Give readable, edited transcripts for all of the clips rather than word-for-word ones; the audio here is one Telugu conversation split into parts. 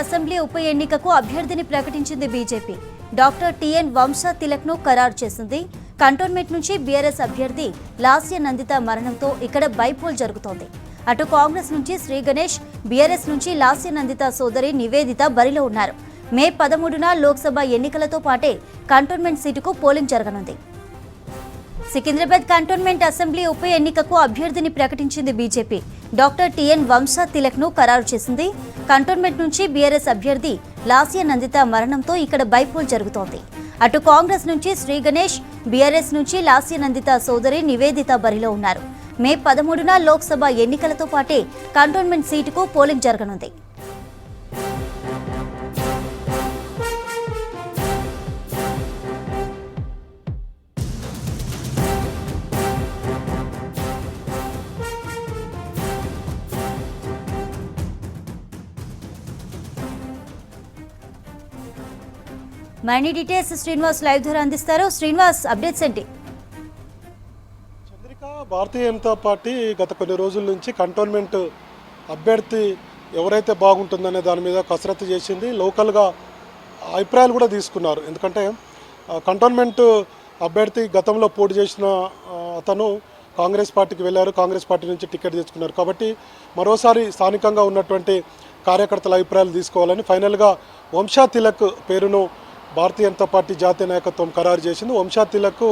అసెంబ్లీ ఉప ఎన్నికకు అభ్యర్థిని ప్రకటించింది బీజేపీ. డాక్టర్ టిఎన్ వంశా తిలక్ను ఖరారు చేసింది. కంటోన్మెంట్ నుంచి బీఆర్ఎస్ అభ్యర్థి లాస్య నందిత మరణంతో ఇక్కడ బైపోల్ జరుగుతోంది. అటు కాంగ్రెస్ నుంచి శ్రీ గణేష్, బీఆర్ఎస్ నుంచి లాస్య నందిత సోదరి నివేదిత బరిలో ఉన్నారు. మే 13న లోక్సభ ఎన్నికలతో పాటే కంటోన్మెంట్ సీటుకు పోలింగ్ జరగనుంది. సికింద్రాబాద్ కంటోన్మెంట్ అసెంబ్లీ ఉప ఎన్నికకు అభ్యర్థిని ప్రకటించింది బీజేపీ. డాక్టర్ టిఎన్ వంశా తిలక్ను ఖరారు చేసింది. కంటోన్మెంట్ నుంచి బీఆర్ఎస్ అభ్యర్థి లాస్య నందిత మరణంతో ఇక్కడ బైపోల్ జరుగుతోంది. అటు కాంగ్రెస్ నుంచి శ్రీ గణేష్, బీఆర్ఎస్ నుంచి లాస్య నందిత సోదరి నివేదిత బరిలో ఉన్నారు. మే 13న లోక్సభ ఎన్నికలతో పాటే కంటోన్మెంట్ సీటుకు పోలింగ్ జరగనుంది. మరిన్ని డీటెయిల్స్ శ్రీనివాస్ లైవ్ ద్వారా అందిస్తారు. శ్రీనివాస్, అప్డేట్స్ ఏంటి? చంద్రిక, భారతీయ జనతా పార్టీ గత కొన్ని రోజుల నుంచి కంటోన్మెంట్ అభ్యర్థి ఎవరైతే బాగుంటుందనే దాని మీద కసరత్తు చేసింది. లోకల్గా అభిప్రాయాలు కూడా తీసుకున్నారు. ఎందుకంటే కంటోన్మెంట్ అభ్యర్థి గతంలో పోటీ చేసిన అతను కాంగ్రెస్ పార్టీకి వెళ్ళారు. కాంగ్రెస్ పార్టీ నుంచి టికెట్ తెచ్చుకున్నారు. కాబట్టి మరోసారి స్థానికంగా ఉన్నటువంటి కార్యకర్తల అభిప్రాయాలు తీసుకోవాలని ఫైనల్గా వంశా తిలక్ పేరును భారతీయ జనతా పార్టీ జాతీయ నాయకత్వం ఖరారు చేసింది. వంశా తిలక్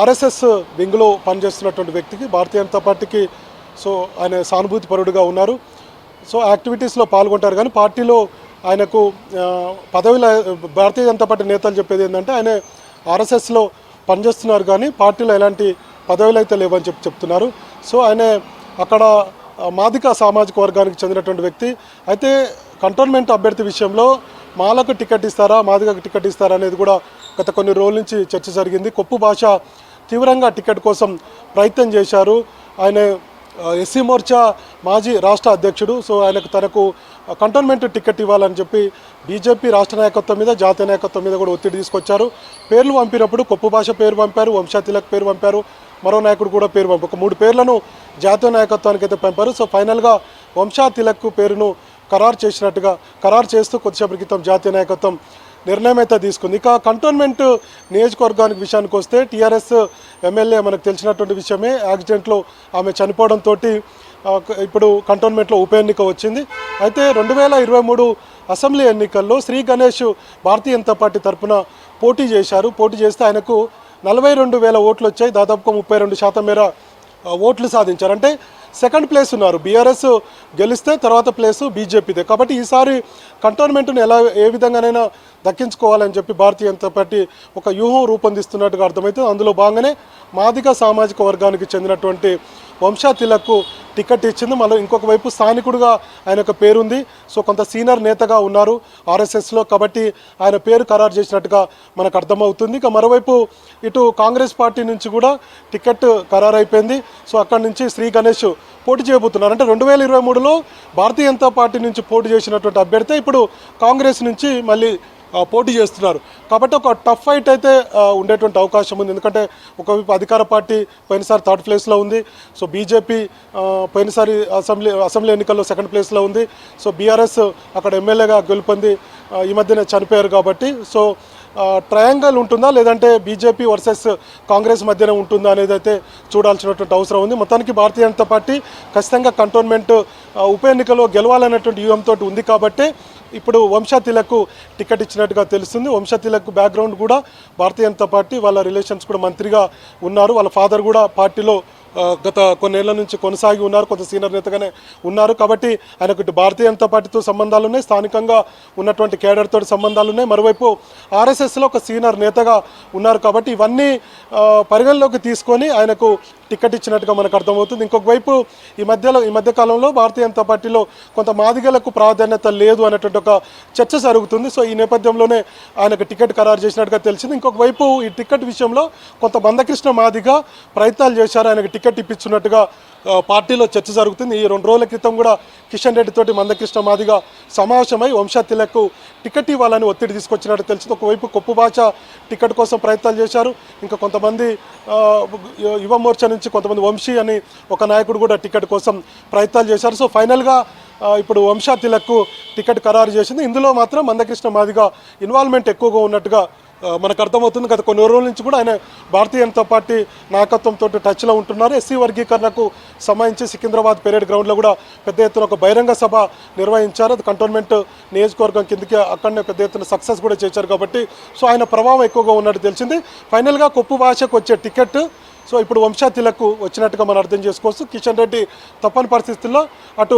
ఆర్ఎస్ఎస్ వింగ్లో పనిచేస్తున్నటువంటి వ్యక్తికి భారతీయ జనతా పార్టీకి ఆయన సానుభూతి పరుడుగా ఉన్నారు. యాక్టివిటీస్లో పాల్గొంటారు. కానీ పార్టీలో ఆయనకు పదవిలో భారతీయ జనతా పార్టీ నేతలు చెప్పేది ఏంటంటే ఆయన ఆర్ఎస్ఎస్లో పనిచేస్తున్నారు కానీ పార్టీలో ఎలాంటి పదవులు అయితే లేవని చెప్తున్నారు. ఆయన అక్కడ మాదిక సామాజిక వర్గానికి చెందినటువంటి వ్యక్తి. అయితే కంటోన్మెంట్ అభ్యర్థి విషయంలో మాలకు టికెట్ ఇస్తారా, మాదిగకు టికెట్ ఇస్తారా అనేది కూడా గత కొన్ని రోజుల నుంచి చర్చ జరిగింది. కొప్పు భాష తీవ్రంగా టికెట్ కోసం ప్రయత్నం చేశారు. ఆయన ఎస్సీ మోర్చా మాజీ రాష్ట్ర అధ్యక్షుడు. తనకు కంటోన్మెంట్ టికెట్ ఇవ్వాలని చెప్పి బీజేపీ రాష్ట్ర నాయకత్వం మీద, జాతీయ నాయకత్వం మీద కూడా ఒత్తిడి తీసుకొచ్చారు. పేర్లు పంపినప్పుడు కొప్పు భాష పేరు పంపారు, వంశా తిలక్ పేరు పంపారు, మరో నాయకుడు కూడా పేరు పంపారు. 3 పేర్లను జాతీయ నాయకత్వానికి అయితే పంపారు. ఫైనల్గా వంశా తిలక్ పేరును ఖరారు చేస్తూ కొద్దిసేపటి క్రితం జాతీయ నాయకత్వం నిర్ణయం అయితే తీసుకుంది. ఇక కంటోన్మెంట్ నియోజకవర్గానికి విషయానికి వస్తే టీఆర్ఎస్ ఎమ్మెల్యే మనకు తెలిసినటువంటి విషయమే. యాక్సిడెంట్లో ఆమె చనిపోవడంతో ఇప్పుడు కంటోన్మెంట్లో ఉప ఎన్నిక వచ్చింది. అయితే 2023 అసెంబ్లీ ఎన్నికల్లో శ్రీ గణేష్ భారతీయ జనతా పార్టీ తరఫున పోటీ చేశారు. పోటీ చేస్తే ఆయనకు 42,000 ఓట్లు వచ్చాయి. దాదాపుగా 32% మేర ఓట్లు సాధించారు. అంటే సెకండ్ ప్లేస్ ఉన్నారు. బీఆర్ఎస్ గెలిస్తే తర్వాత ప్లేసు బీజేపీదే. కాబట్టి ఈసారి కంటోన్మెంట్ను ఏ విధంగానైనా దక్కించుకోవాలని చెప్పి భారతీయ జనతా పార్టీ ఒక వ్యూహం రూపొందిస్తున్నట్టుగా అర్థమవుతుంది. అందులో భాగంగానే మాదిక సామాజిక వర్గానికి చెందినటువంటి వంశా తిలక్కు టికెట్ ఇచ్చింది. మళ్ళీ ఇంకొక వైపు స్థానికుడిగా ఆయన యొక్క పేరుంది. కొంత సీనియర్ నేతగా ఉన్నారు ఆర్ఎస్ఎస్లో. కాబట్టి ఆయన పేరు ఖరారు చేసినట్టుగా మనకు అర్థమవుతుంది. ఇక మరోవైపు ఇటు కాంగ్రెస్ పార్టీ నుంచి కూడా టికెట్ ఖరారు అయిపోయింది. అక్కడి నుంచి శ్రీ గణేష్ పోటీ చేయబోతున్నారు. అంటే 2023లో భారతీయ జనతా పార్టీ నుంచి పోటీ చేసినటువంటి అభ్యర్థి ఇప్పుడు కాంగ్రెస్ నుంచి మళ్ళీ పోటీ చేస్తున్నారు. కాబట్టి ఒక టఫ్ ఫైట్ అయితే ఉండేటువంటి అవకాశం ఉంది. ఎందుకంటే ఒకవైపు అధికార పార్టీ పోయినసారి 3rd ప్లేస్లో ఉంది. బీజేపీ పోయినసారి అసెంబ్లీ ఎన్నికల్లో 2nd ప్లేస్లో ఉంది. బీఆర్ఎస్ అక్కడ ఎమ్మెల్యేగా గెలుపొంది ఈ మధ్యనే చనిపోయారు. కాబట్టి ట్రయాంగల్ ఉంటుందా లేదంటే బీజేపీ వర్సెస్ కాంగ్రెస్ మధ్యన ఉంటుందా అనేది అయితే చూడాల్సినటువంటి అవసరం ఉంది. మొత్తానికి భారతీయ జనతా పార్టీ ఖచ్చితంగా కంటోన్మెంట్ ఉప ఎన్నికలో గెలవాలనేటువంటి వ్యూహంతో ఉంది. కాబట్టి ఇప్పుడు వంశా తిలక్ టికెట్ ఇచ్చినట్టుగా తెలుస్తుంది. వంశా తిలక్ బ్యాక్గ్రౌండ్ కూడా భారతీయ జనతా పార్టీ, వాళ్ళ రిలేషన్స్ కూడా మంత్రిగా ఉన్నారు. వాళ్ళ ఫాదర్ కూడా పార్టీలో గత కొన్నేళ్ల నుంచి కొనసాగి ఉన్నారు. కొంత సీనియర్ నేతగానే ఉన్నారు. కాబట్టి ఆయనకు ఇటు భారతీయ జనతా పార్టీతో సంబంధాలు ఉన్నాయి, స్థానికంగా ఉన్నటువంటి కేడర్తో సంబంధాలు ఉన్నాయి. మరోవైపు ఆర్ఎస్ఎస్లో ఒక సీనియర్ నేతగా ఉన్నారు. కాబట్టి ఇవన్నీ పరిగణలోకి తీసుకొని ఆయనకు టికెట్ ఇచ్చినట్టుగా మనకు అర్థమవుతుంది. ఇంకొక వైపు ఈ మధ్య కాలంలో భారతీయ జనతా పార్టీలో కొంత మాదిగలకు ప్రాధాన్యత లేదు అనేటువంటి ఒక చర్చ జరుగుతుంది. ఈ నేపథ్యంలోనే ఆయనకు టికెట్ ఖరారు చేసినట్టుగా తెలిసింది. ఇంకొక వైపు ఈ టికెట్ విషయంలో కొంత బందకృష్ణ మాదిగ ప్రయత్నాలు చేశారు ఆయనకు టికెట్ ఇప్పించున్నట్టుగా పార్టీలో చర్చ జరుగుతుంది. ఈ 2 రోజుల క్రితం కూడా కిషన్ రెడ్డి తోటి మందకృష్ణ మాదిగ సమావేశమై వంశా తిలక్ టికెట్ ఇవ్వాలని ఒత్తిడి తీసుకొచ్చినట్టు తెలిసింది. ఒకవైపు కొప్పు భాష టికెట్ కోసం ప్రయత్నాలు చేశారు. ఇంకా కొంతమంది యువ మోర్చా నుంచి కొంతమంది వంశీ అని ఒక నాయకుడు కూడా టికెట్ కోసం ప్రయత్నాలు చేశారు. సో ఫైనల్గా ఇప్పుడు వంశా తిలక్ టికెట్ ఖరారు చేసింది. ఇందులో మాత్రం మందకృష్ణ మాదిగ ఇన్వాల్వ్మెంట్ ఎక్కువగా ఉన్నట్టుగా మనకు అర్థమవుతుంది. గత కొన్ని రోజుల నుంచి కూడా ఆయన భారతీయ జనతా పార్టీ నాయకత్వంతో టచ్లో ఉంటున్నారు. ఎస్సీ వర్గీకరణకు సంబంధించి సికింద్రాబాద్ పెరేడ్ గ్రౌండ్లో కూడా పెద్ద ఎత్తున ఒక బహిరంగ సభ నిర్వహించారు. అది కంటోన్మెంట్ నియోజకవర్గం కిందకి అక్కడనే పెద్ద ఎత్తున సక్సెస్ కూడా చేశారు. కాబట్టి సో ఆయన ప్రభావం ఎక్కువగా ఉన్నట్టు తెలిసింది. ఫైనల్గా కొప్పు భాషకు వచ్చే టికెట్ సో ఇప్పుడు వంశా తిలక్ వచ్చినట్టుగా మనం అర్థం చేసుకోవచ్చు. కిషన్ రెడ్డి తప్పని పరిస్థితుల్లో అటు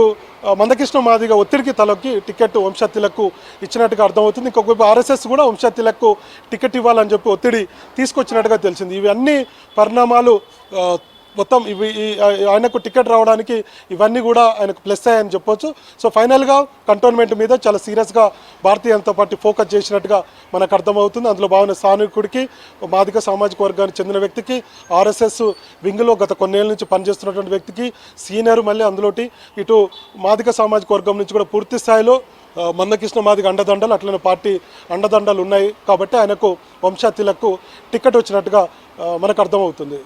మందకృష్ణ మాదిగ ఒత్తిడికి తలకి టికెట్ వంశా తిలక్ ఇచ్చినట్టుగా అర్థమవుతుంది. ఇంకొక ఆర్ఎస్ఎస్ కూడా వంశా తిలక్ టికెట్ ఇవ్వాలని చెప్పి ఒత్తిడి తీసుకొచ్చినట్టుగా తెలిసింది. ఇవన్నీ పరిణామాలు మొత్తం ఇవి ఆయనకు టికెట్ రావడానికి ఇవన్నీ కూడా ఆయనకు ప్లస్ అయ్యాయని చెప్పొచ్చు. సో ఫైనల్గా కంటోన్మెంట్ మీద చాలా సీరియస్గా భారతీయ జనతా పార్టీ ఫోకస్ చేసినట్టుగా మనకు అర్థమవుతుంది. అందులో భావన స్థానికుడికి మాదిగ సామాజిక వర్గానికి చెందిన వ్యక్తికి ఆర్ఎస్ఎస్ వింగ్లో గత కొన్నేళ్ళ నుంచి పనిచేస్తున్నటువంటి వ్యక్తికి సీనియర్ మళ్ళీ అందులోటి ఇటు మాదిగ సామాజిక వర్గం నుంచి కూడా పూర్తి స్థాయిలో మందకృష్ణ మాదిగ అండదండలు అట్లనే పార్టీ అండదండలు ఉన్నాయి. కాబట్టి ఆయనకు వంశా తిలక్ టికెట్ వచ్చినట్టుగా మనకు అర్థమవుతుంది.